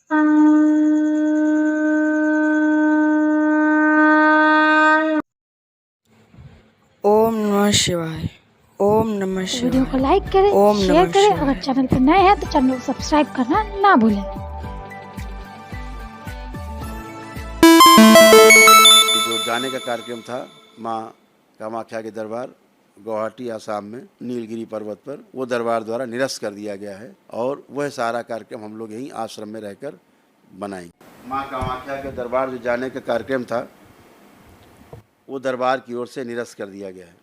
ओम नमः शिवाय। ओम नमः शिवाय। वीडियो को लाइक करें, शेयर करें। अगर चैनल पर नए हैं तो चैनल को सब्सक्राइब करना ना भूलें। जो जाने का कार्यक्रम था माँ कामाख्या के दरबार गुवाहाटी आसाम में नीलगिरी पर्वत पर, वो दरबार द्वारा निरस्त कर दिया गया है और वह सारा कार्यक्रम हम लोग यहीं आश्रम में रहकर बनाएंगे। माँ कामाख्या के दरबार जो जाने का कार्यक्रम था वो दरबार की ओर से निरस्त कर दिया गया है।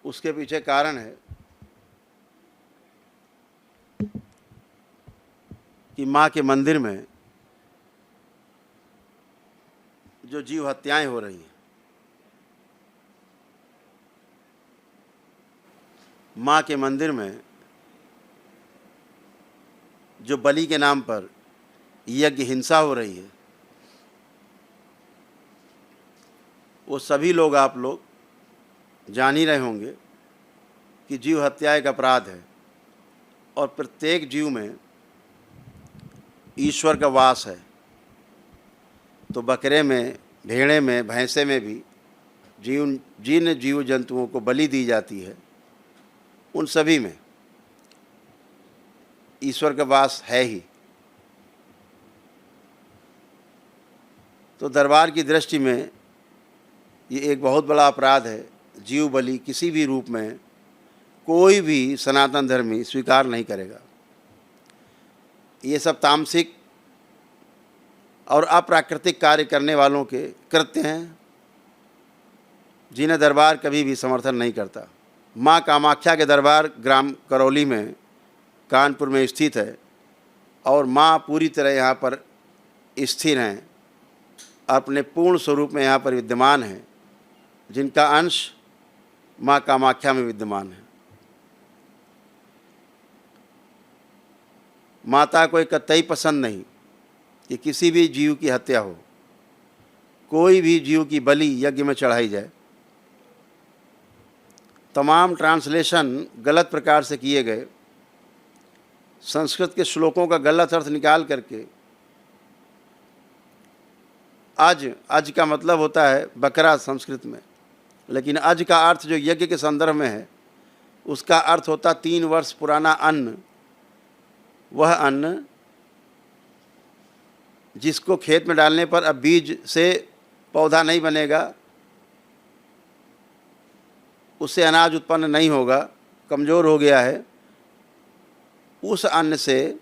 उसके पीछे कारण है कि माँ के मंदिर में जो जीव हत्याएं हो रही हैं, माँ के मंदिर में जो बलि के नाम पर यज्ञ हिंसा हो रही है, वो सभी लोग आप लोग जान ही रहे होंगे कि जीव हत्या एक अपराध है और प्रत्येक जीव में ईश्वर का वास है। तो बकरे में, भेड़े में, भैंसे में भी जिन जीव जंतुओं को बलि दी जाती है उन सभी में ईश्वर का वास है ही। तो दरबार की दृष्टि में ये एक बहुत बड़ा अपराध है। जीव बलि किसी भी रूप में कोई भी सनातन धर्मी स्वीकार नहीं करेगा। ये सब तामसिक और अप्राकृतिक कार्य करने वालों के कृत्य हैं जिन्हें दरबार कभी भी समर्थन नहीं करता। माँ कामाख्या के दरबार ग्राम करौली में, कानपुर में स्थित है और माँ पूरी तरह यहाँ पर स्थिर हैं, अपने पूर्ण स्वरूप में यहाँ पर विद्यमान हैं, जिनका अंश माँ कामाख्या में विद्यमान है। माता को कतई पसंद नहीं कि किसी भी जीव की हत्या हो, कोई भी जीव की बलि यज्ञ में चढ़ाई जाए। तमाम ट्रांसलेशन गलत प्रकार से किए गए, संस्कृत के श्लोकों का गलत अर्थ निकाल करके अज का मतलब होता है बकरा संस्कृत में, लेकिन अज का अर्थ जो यज्ञ के संदर्भ में है उसका अर्थ होता 3 वर्ष पुराना अन्न। वह अन्न जिसको खेत में डालने पर अब बीज से पौधा नहीं बनेगा, उससे अनाज उत्पन्न नहीं होगा, कमज़ोर हो गया है, उस अन्न से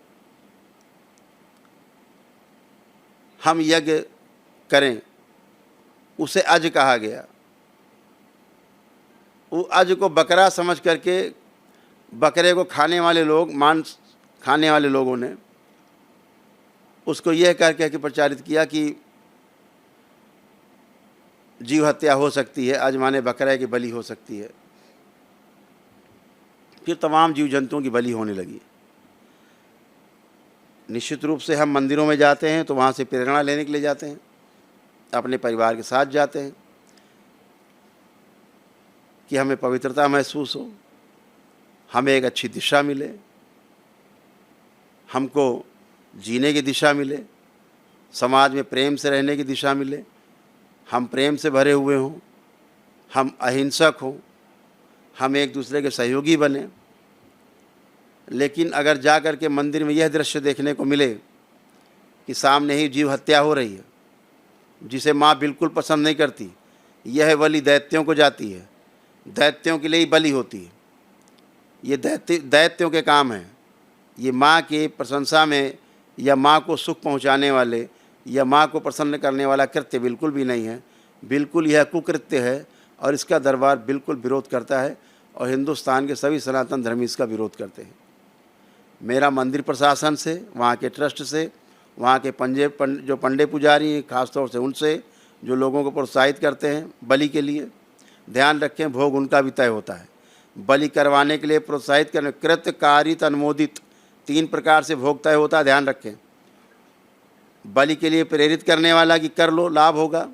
हम यज्ञ करें, उसे अज कहा गया। वो अज को बकरा समझ करके बकरे को खाने वाले लोग, मांस खाने वाले लोगों ने उसको यह कह के प्रचारित किया कि जीव हत्या हो सकती है, अज माने बकरे की बलि हो सकती है। फिर तमाम जीव जंतुओं की बलि होने लगी। निश्चित रूप से हम मंदिरों में जाते हैं तो वहाँ से प्रेरणा लेने के लिए जाते हैं, अपने परिवार के साथ जाते हैं कि हमें पवित्रता महसूस हो, हमें एक अच्छी दिशा मिले, हमको जीने की दिशा मिले, समाज में प्रेम से रहने की दिशा मिले, हम प्रेम से भरे हुए हों, हम अहिंसक हों, हम एक दूसरे के सहयोगी बने। लेकिन अगर जा कर के मंदिर में यह दृश्य देखने को मिले कि सामने ही जीव हत्या हो रही है, जिसे माँ बिल्कुल पसंद नहीं करती, यह बलि दैत्यों को जाती है, दैत्यों के लिए ही बलि होती है, ये दैत्यों के काम हैं, ये माँ की प्रशंसा में या माँ को सुख पहुँचाने वाले या माँ को प्रसन्न करने वाला कृत्य बिल्कुल भी नहीं है। बिल्कुल यह कुकृत्य है और इसका दरबार बिल्कुल विरोध करता है और हिंदुस्तान के सभी सनातन धर्मी इसका विरोध करते हैं। मेरा मंदिर प्रशासन से, वहाँ के ट्रस्ट से, वहाँ के जो पंडे पुजारी हैं, ख़ासतौर से उनसे, जो लोगों को प्रोत्साहित करते हैं बलि के लिए, ध्यान रखें भोग उनका भी तय होता है। बलि करवाने के लिए प्रोत्साहित करने, कृत, कारित, अनुमोदित 3 प्रकार से भोग तय होता है, ध्यान रखें। बलि के लिए प्रेरित करने वाला कि कर लो लाभ होगा,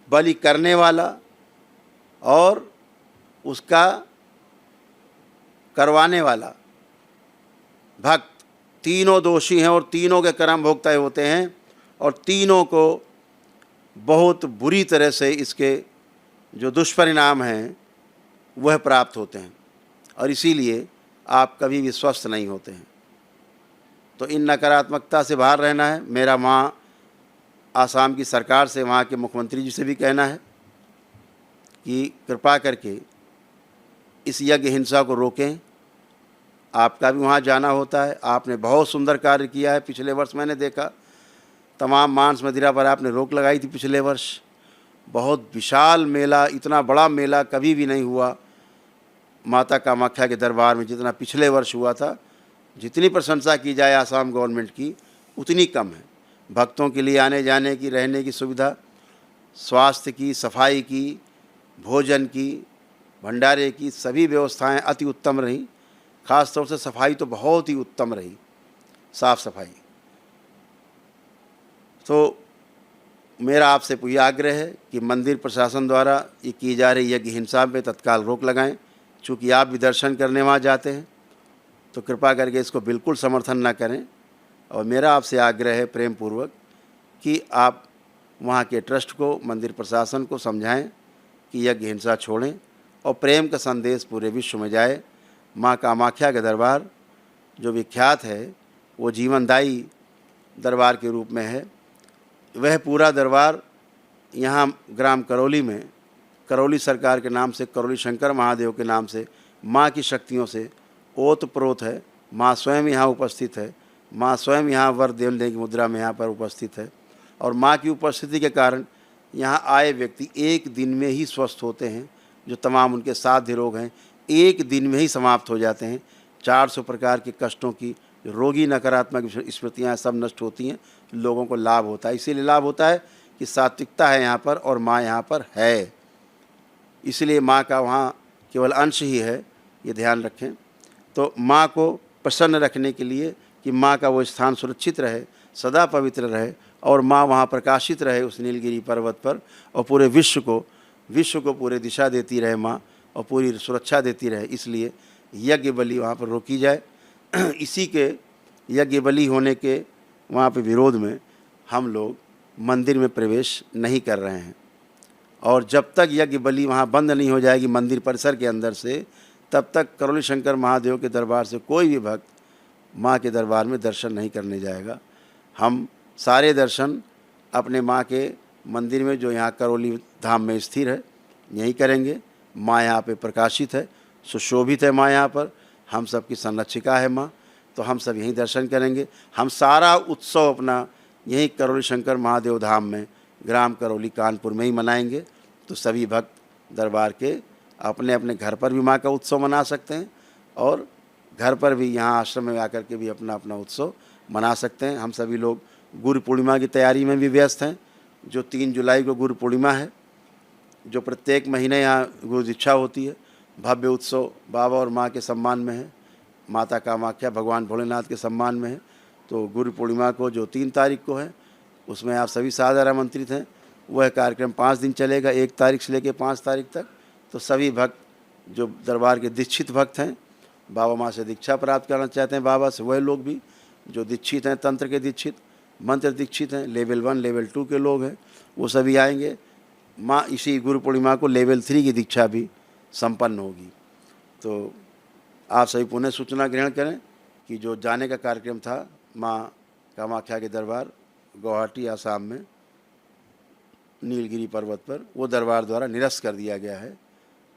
बलि करने वाला और उसका करवाने वाला भक्त, तीनों दोषी हैं और तीनों के कर्म भोगते होते हैं और तीनों को बहुत बुरी तरह से इसके जो दुष्परिणाम हैं वह प्राप्त होते हैं और इसीलिए आप कभी भी स्वस्थ नहीं होते हैं। तो इन नकारात्मकता से बाहर रहना है। मेरा वहाँ आसाम की सरकार से, वहाँ के मुख्यमंत्री जी से भी कहना है कि कृपा करके इस यज्ञ हिंसा को रोकें। आपका भी वहाँ जाना होता है, आपने बहुत सुंदर कार्य किया है। पिछले वर्ष मैंने देखा तमाम मांस मदिरा पर आपने रोक लगाई थी। पिछले वर्ष बहुत विशाल मेला, इतना बड़ा मेला कभी भी नहीं हुआ माता कामाख्या के दरबार में जितना पिछले वर्ष हुआ था। जितनी प्रशंसा की जाए आसाम गवर्नमेंट की उतनी कम है। भक्तों के लिए आने जाने की, रहने की सुविधा, स्वास्थ्य की, सफाई की, भोजन की, भंडारे की सभी व्यवस्थाएं अति उत्तम रही। ख़ास तौर से सफाई तो बहुत ही उत्तम रही, साफ़ सफाई। तो मेरा आपसे पूरी आग्रह है कि मंदिर प्रशासन द्वारा ये की जा रही यज्ञ हिंसा पे तत्काल रोक लगाएं। चूँकि आप भी दर्शन करने वहाँ जाते हैं तो कृपा करके इसको बिल्कुल समर्थन ना करें। और मेरा आपसे आग्रह है प्रेम पूर्वक कि आप वहाँ के ट्रस्ट को, मंदिर प्रशासन को समझाएं कि यज्ञ हिंसा छोड़ें और प्रेम का संदेश पूरे विश्व में जाए। माँ कामाख्या का दरबार जो विख्यात है वो जीवनदायी दरबार के रूप में है। वह पूरा दरबार यहाँ ग्राम करौली में, करौली सरकार के नाम से, करौली शंकर महादेव के नाम से माँ की शक्तियों से ओतप्रोत है। माँ स्वयं यहाँ उपस्थित है, माँ स्वयं यहाँ वर देने की मुद्रा में यहाँ पर उपस्थित है और माँ की उपस्थिति के कारण यहाँ आए व्यक्ति एक दिन में ही स्वस्थ होते हैं। जो तमाम उनके साध्य रोग हैं एक दिन में ही समाप्त हो जाते हैं। 400 प्रकार के कष्टों की रोगी नकारात्मक स्मृतियाँ सब नष्ट होती हैं, लोगों को लाभ होता है। इसीलिए लाभ होता है कि सात्विकता है यहाँ पर और माँ यहाँ पर है, इसलिए माँ का वहाँ केवल अंश ही है, ये ध्यान रखें। तो माँ को प्रसन्न रखने के लिए कि माँ का वो स्थान सुरक्षित रहे, सदा पवित्र रहे और माँ वहाँ प्रकाशित रहे उस नीलगिरी पर्वत पर और पूरे विश्व को पूरे दिशा देती रहे माँ और पूरी सुरक्षा देती रहे, इसलिए यज्ञ बलि वहाँ पर रोकी जाए। इसी के यज्ञ बलि होने के वहाँ पे विरोध में हम लोग मंदिर में प्रवेश नहीं कर रहे हैं और जब तक यज्ञ बलि वहाँ बंद नहीं हो जाएगी मंदिर परिसर के अंदर से, तब तक करौली शंकर महादेव के दरबार से कोई भी भक्त माँ के दरबार में दर्शन नहीं करने जाएगा। हम सारे दर्शन अपने माँ के मंदिर में जो यहाँ करौली धाम में स्थिर है यहीं करेंगे। माँ यहाँ पे प्रकाशित है, सुशोभित है माँ यहाँ पर, हम सब की संरक्षिका है माँ, तो हम सब यहीं दर्शन करेंगे। हम सारा उत्सव अपना यहीं करौली शंकर महादेव धाम में, ग्राम करौली कानपुर में ही मनाएंगे। तो सभी भक्त दरबार के अपने अपने घर पर भी माँ का उत्सव मना सकते हैं और घर पर भी यहाँ आश्रम में आकर के भी अपना अपना उत्सव मना सकते हैं। हम सभी लोग गुरु पूर्णिमा की तैयारी में भी व्यस्त हैं। जो 3 जुलाई को गुरु पूर्णिमा है, जो प्रत्येक महीने यहाँ गुरु दीक्षा होती है, भव्य उत्सव बाबा और माँ के सम्मान में है, माता कामाख्या भगवान भोलेनाथ के सम्मान में है। तो गुरु पूर्णिमा को जो 3 तारीख को है उसमें आप सभी सादर आमंत्रित हैं। वह कार्यक्रम 5 दिन चलेगा, 1 तारीख से लेकर 5 तारीख तक। तो सभी भक्त जो दरबार के दीक्षित भक्त हैं, बाबा माँ से दीक्षा प्राप्त करना चाहते हैं बाबा से, वह लोग भी जो दीक्षित हैं, तंत्र के दीक्षित, मंत्र दीक्षित हैं, लेवल 1 लेवल 2 के लोग हैं, वो सभी आएंगे। माँ इसी गुरु पूर्णिमा को लेवल 3 की दीक्षा भी संपन्न होगी। तो आप सभी पुनः सूचना ग्रहण करें कि जो जाने का कार्यक्रम था माँ कामाख्या के दरबार गुवाहाटी आसाम में नीलगिरी पर्वत पर, वो दरबार द्वारा निरस्त कर दिया गया है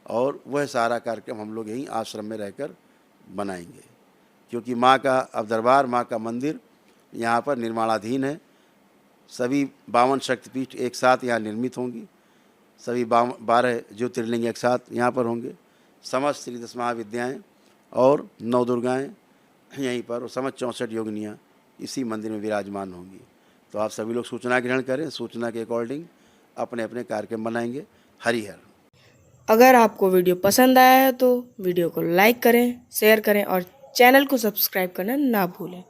और वह सारा कार्यक्रम हम लोग यहीं आश्रम में रहकर बनाएंगे, क्योंकि माँ का अब दरबार, माँ का मंदिर यहाँ पर निर्माणाधीन है। सभी 52 शक्तिपीठ एक साथ यहाँ निर्मित होंगी, सभी 12 ज्योतिर्लिंग एक साथ यहाँ पर होंगे, समस्त श्री 10 महाविद्याएँ और 9 दुर्गाएँ यहीं पर और समस्त 64 योगिनियाँ इसी मंदिर में विराजमान होंगी। तो आप सभी लोग सूचना ग्रहण करें, सूचना के अकॉर्डिंग अपने अपने कार्यक्रम बनाएंगे। हरिहर। अगर आपको वीडियो पसंद आया है तो वीडियो को लाइक करें, शेयर करें और चैनल को सब्सक्राइब करना ना भूलें।